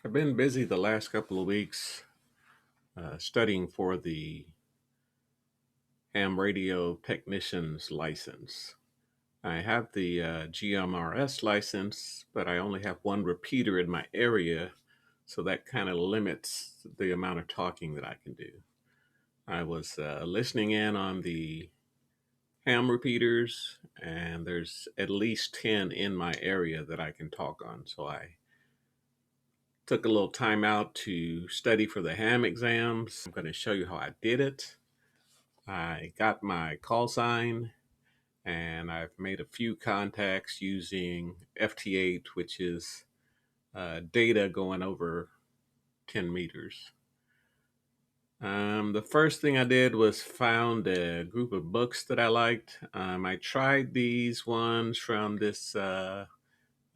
I've been busy the last couple of weeks studying for the ham radio technician's license. I have the GMRS license, but I only have one repeater in my area, so that kind of limits the amount of talking that I can do. I was listening in on the ham repeaters, and there's at least 10 in my area that I can talk on, so I took a little time out to study for the ham exams. I'm going to show you how I did it. I got my call sign and I've made a few contacts using FT8, which is data going over 10 meters. The first thing I did was found a group of books that I liked. I tried these ones from this,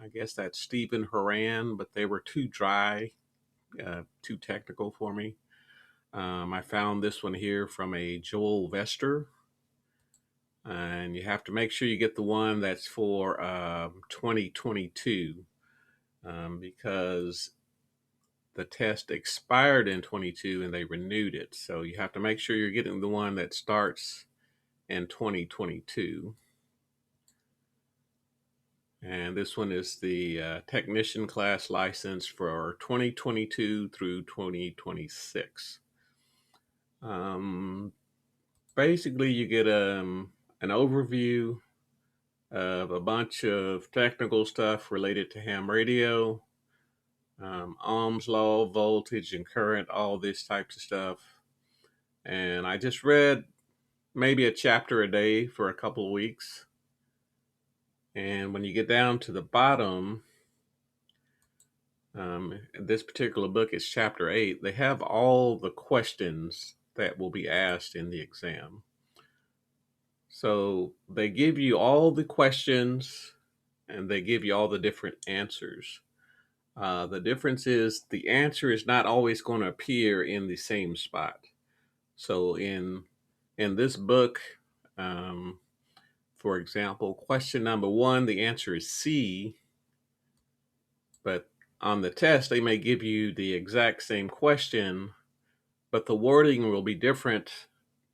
I guess that's Stephen Horan, but they were too dry, too technical for me. I found this one here from a Joel Vester, and you have to make sure you get the one that's for 2022 because the test expired in 22 and they renewed it. So you have to make sure you're getting the one that starts in 2022. And this one is the technician class license for 2022 through 2026. Um, Basically, you get an overview of a bunch of technical stuff related to ham radio, Ohm's law, voltage and current, all this types of stuff. And I just read maybe a chapter a day for a couple of weeks. And when you get down to the bottom, this particular book is chapter 8. They have all the questions that will be asked in the exam. So they give you all the questions and they give you all the different answers. The difference is the answer is not always going to appear in the same spot. So in this book, um, for example, question number 1, the answer is C, but on the test they may give you the exact same question, but the wording will be different.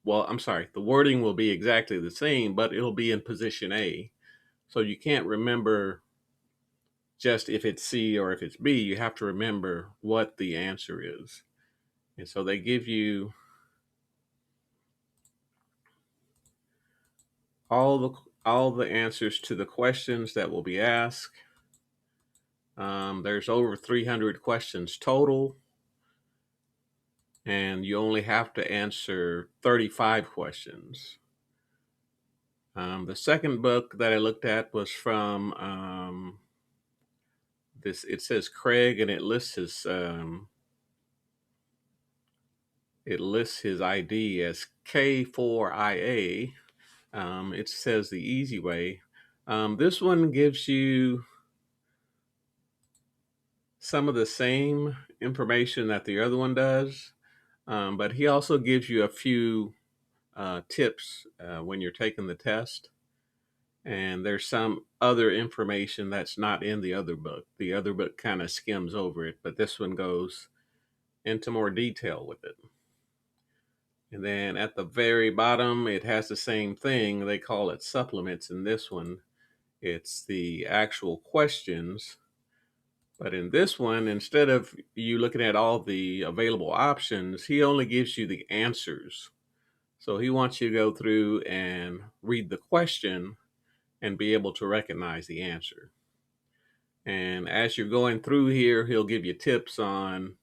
Well, I'm sorry, the wording will be exactly the same, but it'll be in position A. So you can't remember just if it's C or if it's B. You have to remember what the answer is. And so they give you all the answers to the questions that will be asked. There's over 300 questions total, and you only have to answer 35 questions. The second book that I looked at was from this. It says Craig, and it lists his ID as K4IA. It says the easy way. This one gives you some of the same information that the other one does, but he also gives you a few tips when you're taking the test. And there's some other information that's not in the other book. The other book kind of skims over it, but this one goes into more detail with it. And then at the very bottom, it has the same thing. They call it supplements. In this one, it's the actual questions. But in this one, instead of you looking at all the available options, he only gives you the answers. So he wants you to go through and read the question and be able to recognize the answer. And as you're going through here, he'll give you tips on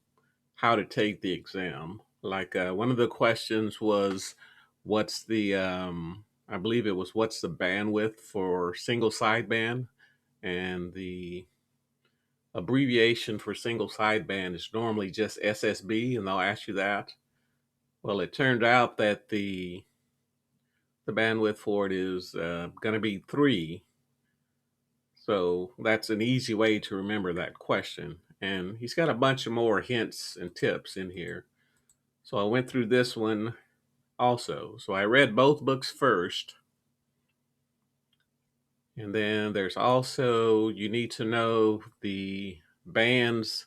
how to take the exam. Like one of the questions was, what's the, I believe it was, what's the bandwidth for single sideband? And the abbreviation for single sideband is normally just SSB, and they'll ask you that. Well, it turned out that the bandwidth for it is going to be 3. So that's an easy way to remember that question. And he's got a bunch of more hints and tips in here. So I went through this one also. So I read both books first. And then there's also, you need to know the bands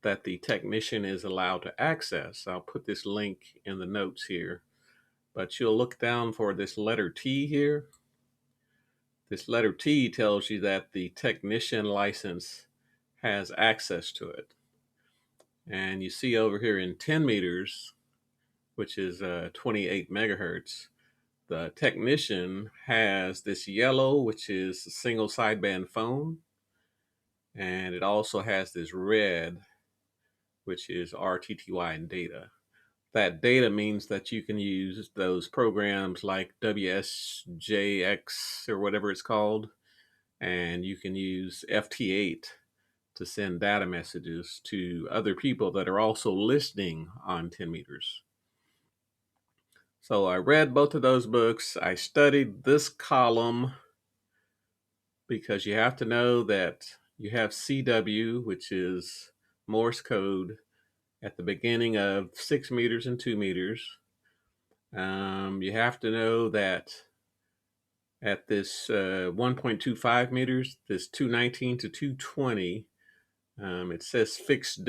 that the technician is allowed to access. I'll put this link in the notes here, but you'll look down for this letter T here. This letter T tells you that the technician license has access to it. And you see over here in 10 meters, which is 28 megahertz, the technician has this yellow, which is a single sideband phone. And it also has this red, which is RTTY and data. That data means that you can use those programs like WSJX or whatever it's called, and you can use FT8 to send data messages to other people that are also listening on 10 meters. So I read both of those books. I studied this column because you have to know that you have CW, which is Morse code, at the beginning of 6 meters and 2 meters. You have to know that at this 1.25 meters, this 219 to 220, it says fixed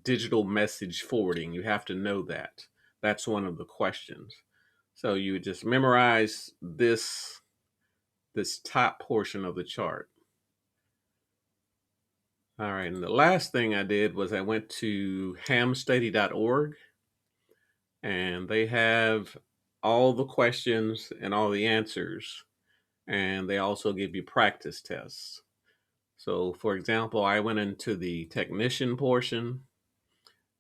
digital message forwarding. You have to know that. That's one of the questions. So you would just memorize this top portion of the chart. All right, and the last thing I did was I went to hamstudy.org, and they have all the questions and all the answers, and they also give you practice tests. So for example, I went into the technician portion,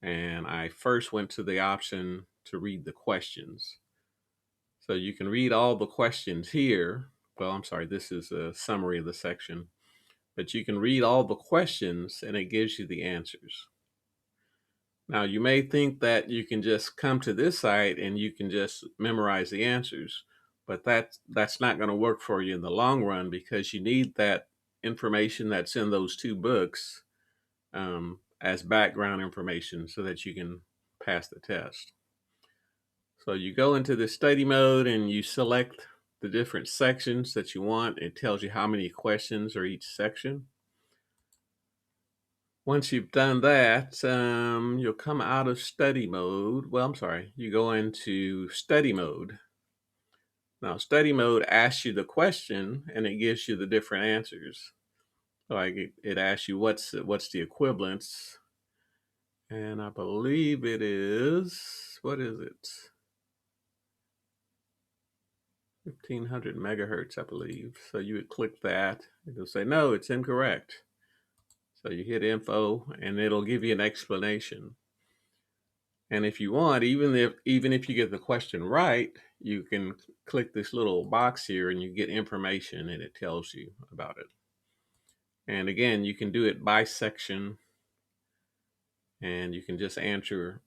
and I first went to the option to read the questions. So you can read all the questions here. Well, I'm sorry, this is a summary of the section, but you can read all the questions and it gives you the answers. Now, you may think that you can just come to this site and you can just memorize the answers, but that's not going to work for you in the long run, because you need that information that's in those two books as background information so that you can pass the test. So you go into the study mode and you select the different sections that you want. It tells you how many questions are each section. Once you've done that, you'll come out of study mode. Well, I'm sorry, you go into study mode. Now, study mode asks you the question and it gives you the different answers. So it asks you what's the equivalence, and I believe it is, what is it? 1500 megahertz, I believe. So you would click that. It'll say, no, it's incorrect. So you hit info and it'll give you an explanation. And if you want, even if you get the question right, you can click this little box here and you get information and it tells you about it. And again, you can do it by section, and you can just answer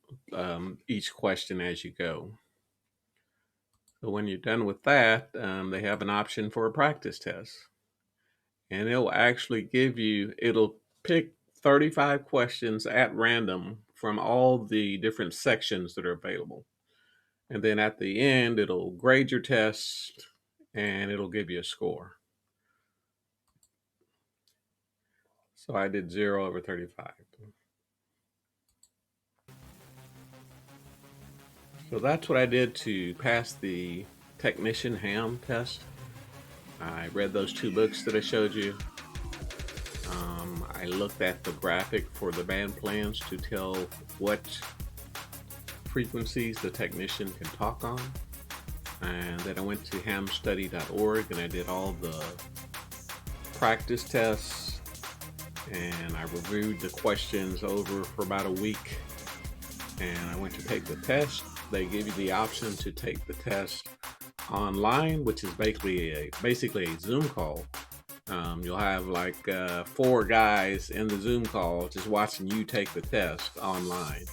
each question as you go. So when you're done with that, they have an option for a practice test. And it'll actually it'll pick 35 questions at random from all the different sections that are available. And then at the end, it'll grade your test and it'll give you a score. So I did 0 over 35. So that's what I did to pass the technician ham test. I read those two books that I showed you. I looked at the graphic for the band plans to tell what frequencies the technician can talk on. And then I went to hamstudy.org and I did all the practice tests, and I reviewed the questions over for about a week, and I went to take the test. They give you the option to take the test online, which is basically a Zoom call. You'll have like 4 guys in the Zoom call just watching you take the test online.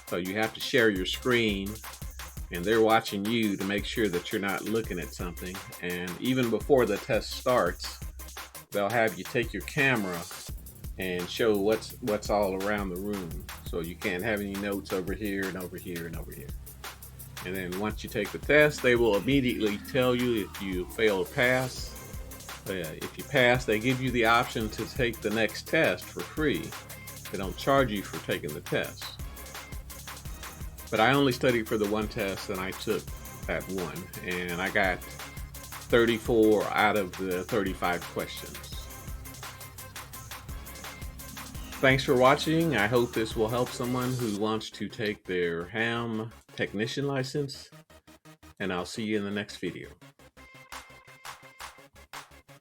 So you have to share your screen, and they're watching you to make sure that you're not looking at something. And even before the test starts, they'll have you take your camera and show what's all around the room. So you can't have any notes over here and over here and over here. And then once you take the test, they will immediately tell you if you fail or pass. If you pass, they give you the option to take the next test for free. They don't charge you for taking the test. But I only studied for the one test, and I took that one, and I got 34 out of the 35 questions. Thanks for watching. I hope this will help someone who wants to take their ham technician license, and I'll see you in the next video.